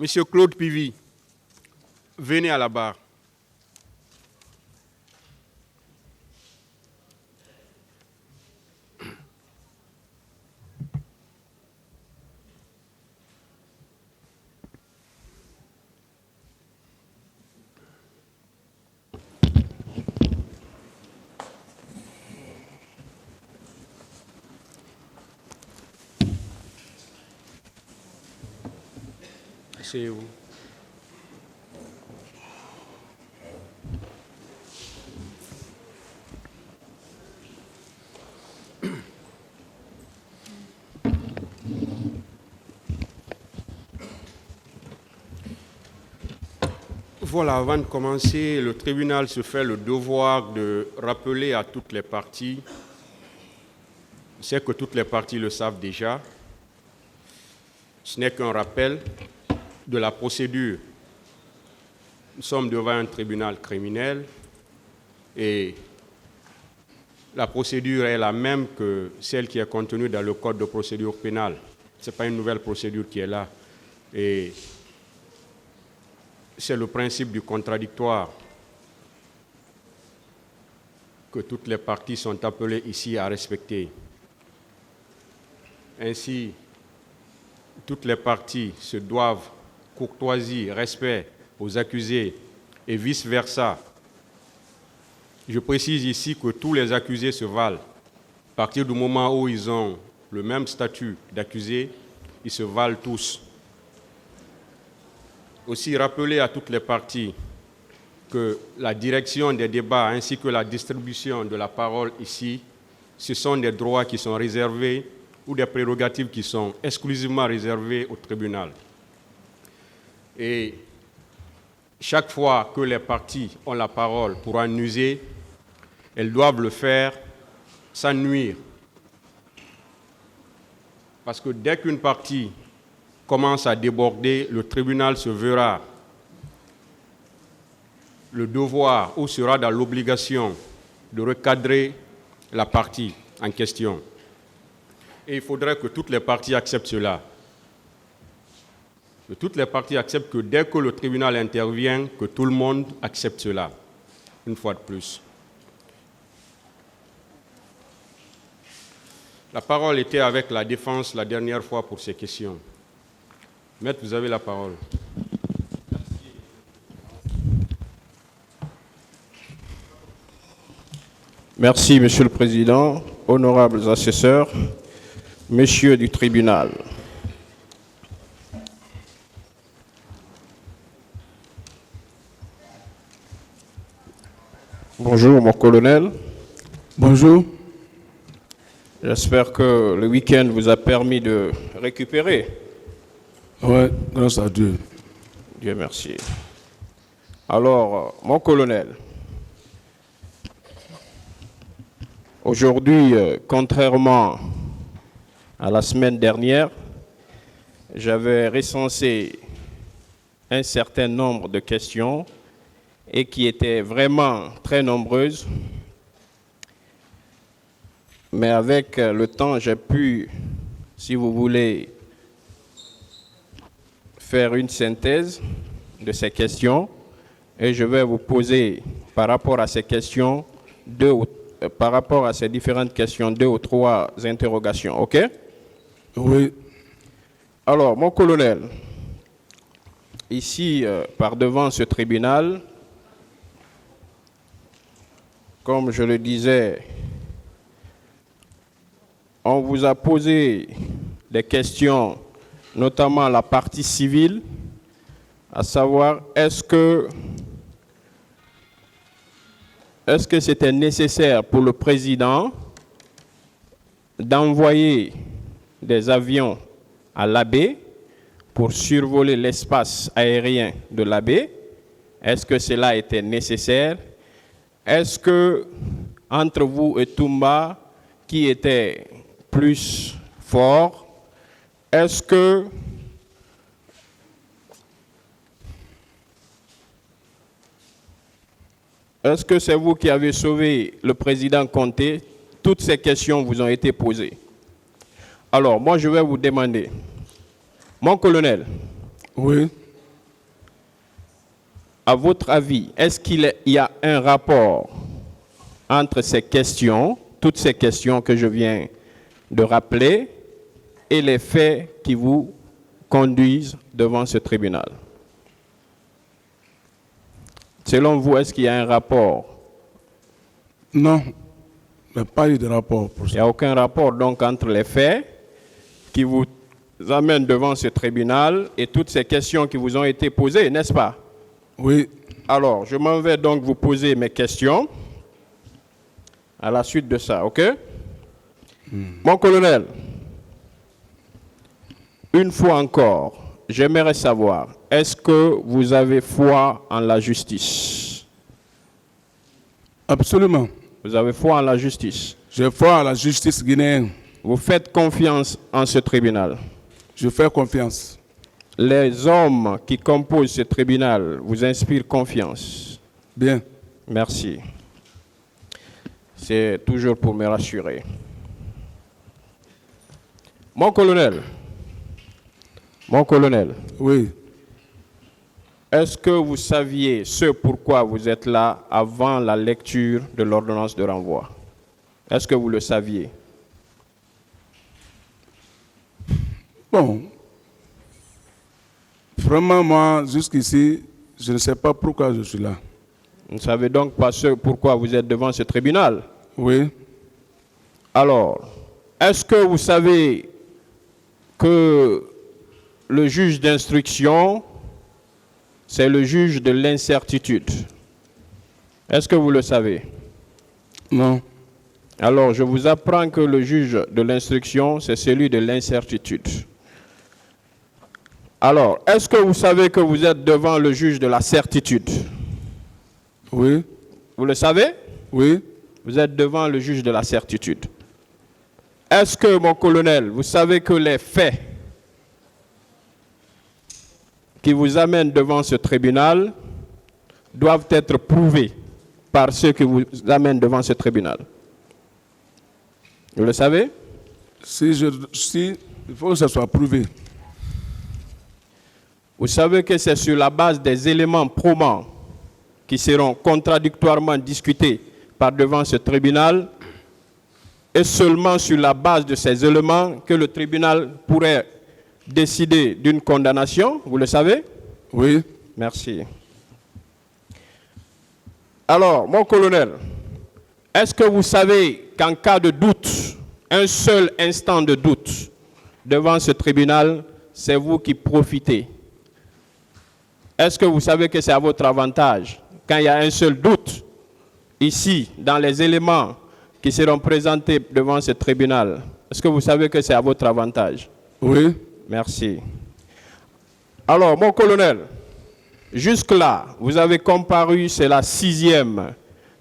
Monsieur Claude Pivy, venez à la barre. Asseyez-vous. Voilà, avant de commencer, le tribunal se fait le devoir de rappeler à toutes les parties, c'est que toutes les parties le savent déjà, ce n'est qu'un rappel de la procédure. Nous sommes devant un tribunal criminel et la procédure est la même que celle qui est contenue dans le Code de procédure pénale. Ce n'est pas une nouvelle procédure qui est là. Et c'est le principe du contradictoire que toutes les parties sont appelées ici à respecter. Ainsi, toutes les parties se doivent courtoisie, respect aux accusés et vice-versa. Je précise ici que tous les accusés se valent. À partir du moment où ils ont le même statut d'accusés, ils se valent tous. Aussi, rappeler à toutes les parties que la direction des débats ainsi que la distribution de la parole ici, ce sont des droits qui sont réservés ou des prérogatives qui sont exclusivement réservées au tribunal. Et chaque fois que les parties ont la parole pour en user, elles doivent le faire sans nuire. Parce que dès qu'une partie commence à déborder, le tribunal se verra le devoir ou sera dans l'obligation de recadrer la partie en question. Et il faudrait que toutes les parties acceptent cela. Que toutes les parties acceptent que dès que le tribunal intervient, que tout le monde accepte cela, une fois de plus. La parole était avec la défense la dernière fois pour ces questions. Maître, vous avez la parole. Merci, Monsieur le Président, honorables assesseurs, messieurs du tribunal. Bonjour, mon colonel. Bonjour. J'espère que le week-end vous a permis de récupérer. Oui, grâce à Dieu. Dieu merci. Alors, mon colonel, aujourd'hui, contrairement à la semaine dernière, j'avais recensé un certain nombre de questions et qui étaient vraiment très nombreuses. Mais avec le temps, j'ai pu, si vous voulez, faire une synthèse de ces questions et je vais vous poser par rapport à ces questions, par rapport à ces différentes questions, 2 ou 3 interrogations, ok? Oui. Alors, mon colonel, ici, par devant ce tribunal, comme je le disais, on vous a posé des questions, notamment la partie civile, à savoir est-ce que c'était nécessaire pour le président d'envoyer des avions à l'Abbé pour survoler l'espace aérien de l'Abbé? Est-ce que cela était nécessaire? Est-ce que, entre vous et Toumba, qui était plus fort, est-ce que c'est vous qui avez sauvé le président Conté? Toutes ces questions vous ont été posées. Alors, moi, je vais vous demander, mon colonel, Oui. à votre avis, est-ce qu'il y a un rapport entre ces questions, toutes ces questions que je viens de rappeler, et les faits qui vous conduisent devant ce tribunal? Selon vous, est-ce qu'il y a un rapport? Non, il n'y a pas eu de rapport pour Il n'y ça. a aucun rapport donc entre les faits qui vous amènent devant ce tribunal et toutes ces questions qui vous ont été posées, n'est-ce pas? Oui, Alors, je m'en vais donc vous poser mes questions à la suite de ça, ok? Mon colonel, une fois encore, j'aimerais savoir, est-ce que vous avez foi en la justice? absolument. Vous avez foi en la justice? Je foi à la justice guinéenne. Vous faites confiance en ce tribunal? Je fais confiance. Les hommes qui composent ce tribunal vous inspirent confiance? Bien. Merci. C'est toujours pour me rassurer. Mon colonel, Oui, est-ce que vous saviez ce pourquoi vous êtes là avant la lecture de l'ordonnance de renvoi? Est-ce que vous le saviez? bon. Vraiment, moi, jusqu'ici, je ne sais pas pourquoi je suis là. Vous ne savez donc pas ce pourquoi vous êtes devant ce tribunal? Oui, Alors, est-ce que vous savez que le juge d'instruction, c'est le juge de l'incertitude? Est-ce que vous le savez? non, Alors, je vous apprends que le juge de l'instruction, c'est celui de l'incertitude. Alors, est-ce que vous savez que vous êtes devant le juge de la certitude? oui, Vous le savez? oui, Vous êtes devant le juge de la certitude. Est-ce que, mon colonel, vous savez que les faits qui vous amènent devant ce tribunal doivent être prouvés par ceux qui vous amènent devant ce tribunal? Vous le savez? si, il faut que ça soit prouvé. Vous savez que c'est sur la base des éléments probants qui seront contradictoirement discutés par devant ce tribunal et seulement sur la base de ces éléments que le tribunal pourrait décider d'une condamnation, vous le savez? Oui, Merci. Alors, mon colonel, est-ce que vous savez qu'en cas de doute, un seul instant de doute devant ce tribunal, c'est vous qui profitez? Est-ce que vous savez que c'est à votre avantage? Quand il y a un seul doute, ici, dans les éléments qui seront présentés devant ce tribunal, est-ce que vous savez que c'est à votre avantage? oui, Merci. Alors, mon colonel, jusque-là, vous avez comparu, c'est la 6e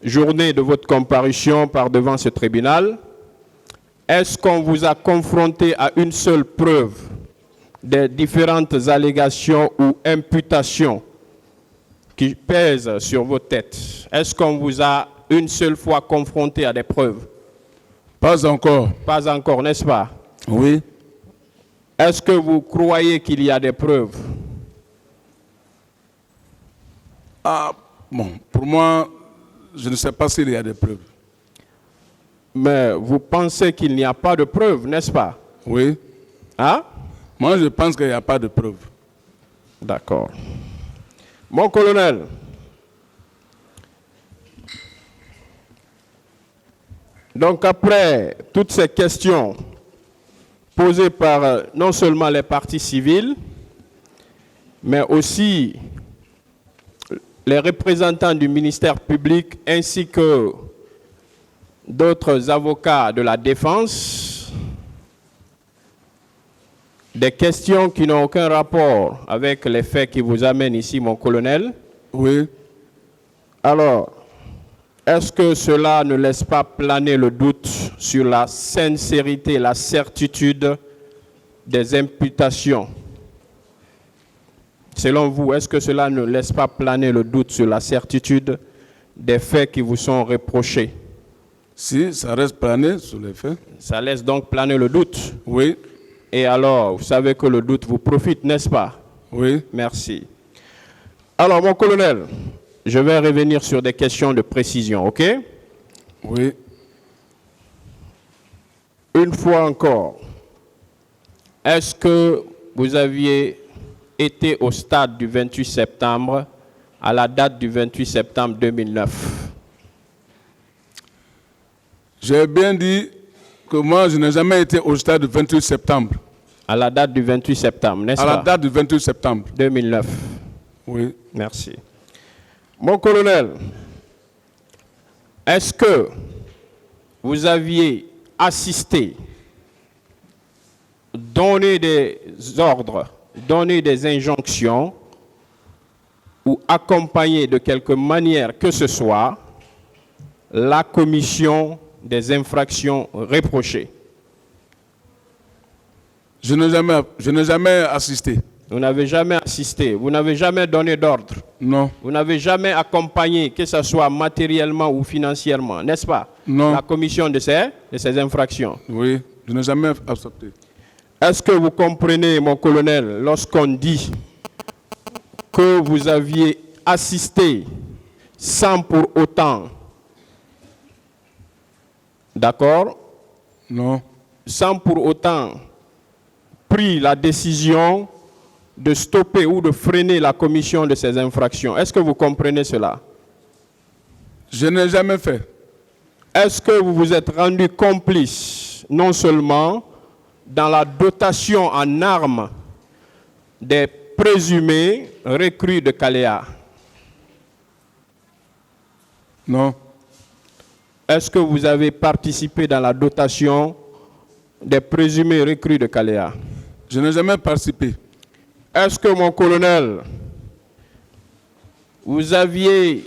journée de votre comparution par devant ce tribunal. Est-ce qu'on vous a confronté à une seule preuve des différentes allégations ou imputations qui pèsent sur vos têtes? Est-ce qu'on vous a une seule fois confronté à des preuves? pas encore. Pas encore, n'est-ce pas? Oui, Est-ce que vous croyez qu'il y a des preuves? bon, pour moi, je ne sais pas s'il y a des preuves. Mais vous pensez qu'il n'y a pas de preuves, n'est-ce pas? Oui, Hein? moi je pense qu'il n'y a pas de preuves. D'accord. Mon colonel, donc après toutes ces questions posées par non seulement les parties civiles, mais aussi les représentants du ministère public ainsi que d'autres avocats de la défense, des questions qui n'ont aucun rapport avec les faits qui vous amènent ici, mon colonel. Oui, Alors, est-ce que cela ne laisse pas planer le doute sur la sincérité, la certitude des imputations? Selon vous, est-ce que cela ne laisse pas planer le doute sur la certitude des faits qui vous sont reprochés? si ça reste plané sur les faits. Ça laisse donc planer le doute. Oui, Et alors, vous savez que le doute vous profite, n'est-ce pas? oui, Merci. Alors, mon colonel, je vais revenir sur des questions de précision, ok? Oui. Une fois encore, est-ce que vous aviez été au stade du 28 septembre à la date du 28 septembre 2009? J'ai bien dit que moi, je n'ai jamais été au stade du 28 septembre. À la date du 28 septembre, n'est-ce pas? À la date du 28 septembre. 2009. Oui. Merci. Mon colonel, est-ce que vous aviez assisté, donné des ordres, donné des injonctions ou accompagné de quelque manière que ce soit la commission des infractions reprochées? Je n'ai jamais assisté. Vous n'avez jamais assisté, vous n'avez jamais donné d'ordre, Non. vous n'avez jamais accompagné, que ce soit matériellement ou financièrement, n'est-ce pas? Non. La commission de ces infractions. Oui, je n'ai jamais accepté. Est-ce que vous comprenez, mon colonel, lorsqu'on dit que vous aviez assisté sans pour autant, d'accord, Non. sans pour autant pris la décision de stopper ou de freiner la commission de ces infractions? Est-ce que vous comprenez cela? Je n'ai jamais fait. Est-ce que vous vous êtes rendu complice, non seulement dans la dotation en armes des présumés recrues de Kaléa? Non. Est-ce que vous avez participé dans la dotation des présumés recrues de Kaléa? Je n'ai jamais participé. Est-ce que, mon colonel, vous aviez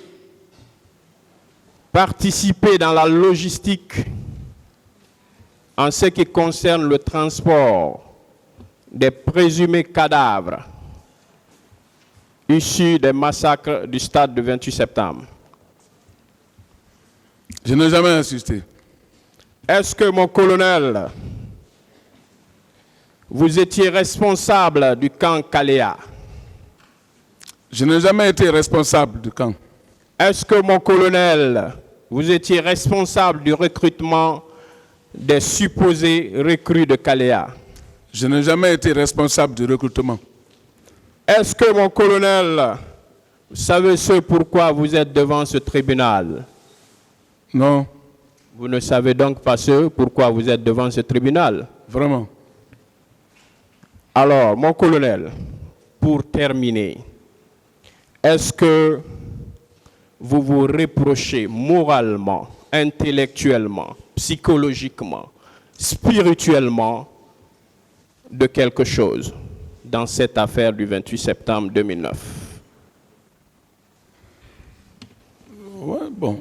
participé dans la logistique en ce qui concerne le transport des présumés cadavres issus des massacres du stade du 28 septembre? Je n'ai jamais assisté. Est-ce que, mon colonel, vous étiez responsable du camp Kaléa? Je n'ai jamais été responsable du camp. Est-ce que, mon colonel, vous étiez responsable du recrutement des supposés recrues de Kaléa? Je n'ai jamais été responsable du recrutement. Est-ce que, mon colonel, vous savez ce pourquoi vous êtes devant ce tribunal? Non. Vous ne savez donc pas ce pourquoi vous êtes devant ce tribunal? Vraiment. Alors, mon colonel, pour terminer, est-ce que vous vous reprochez moralement, intellectuellement, psychologiquement, spirituellement de quelque chose dans cette affaire du 28 septembre 2009? Oui, bon.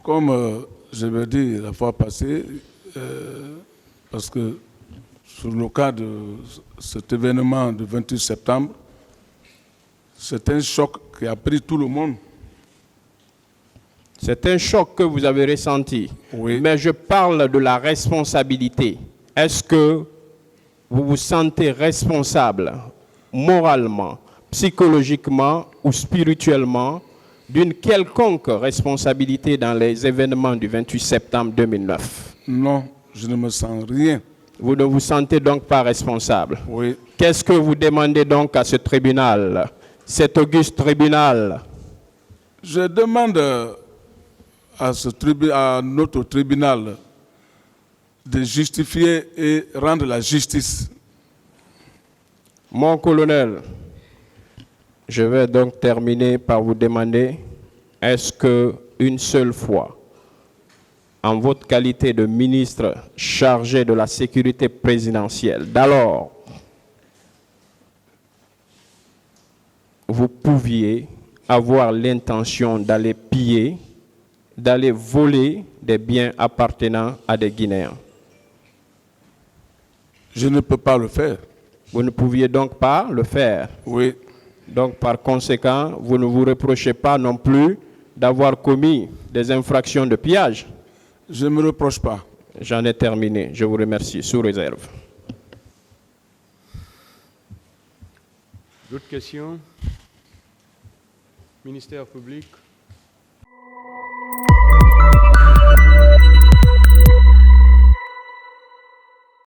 Comme je l'ai dit la fois passée, parce que sur le cas de cet événement du 28 septembre, c'est un choc qui a pris tout le monde. C'est un choc que vous avez ressenti. Oui. Mais je parle de la responsabilité. Est-ce que vous vous sentez responsable moralement, psychologiquement ou spirituellement d'une quelconque responsabilité dans les événements du 28 septembre 2009? Non, je ne me sens rien. Vous ne vous sentez donc pas responsable? Oui. Qu'est-ce que vous demandez donc à ce tribunal, cet auguste tribunal? Je demande à notre tribunal de justifier et rendre la justice. Mon colonel, je vais donc terminer par vous demander, est-ce qu'une seule fois, en votre qualité de ministre chargé de la sécurité présidentielle, d'alors, vous pouviez avoir l'intention d'aller piller, d'aller voler des biens appartenant à des Guinéens? Je ne peux pas le faire. Vous ne pouviez donc pas le faire. Oui. Donc, par conséquent, vous ne vous reprochez pas non plus d'avoir commis des infractions de pillage? Je ne me reproche pas. J'en ai terminé. Je vous remercie. Sous réserve. D'autres questions? Ministère public.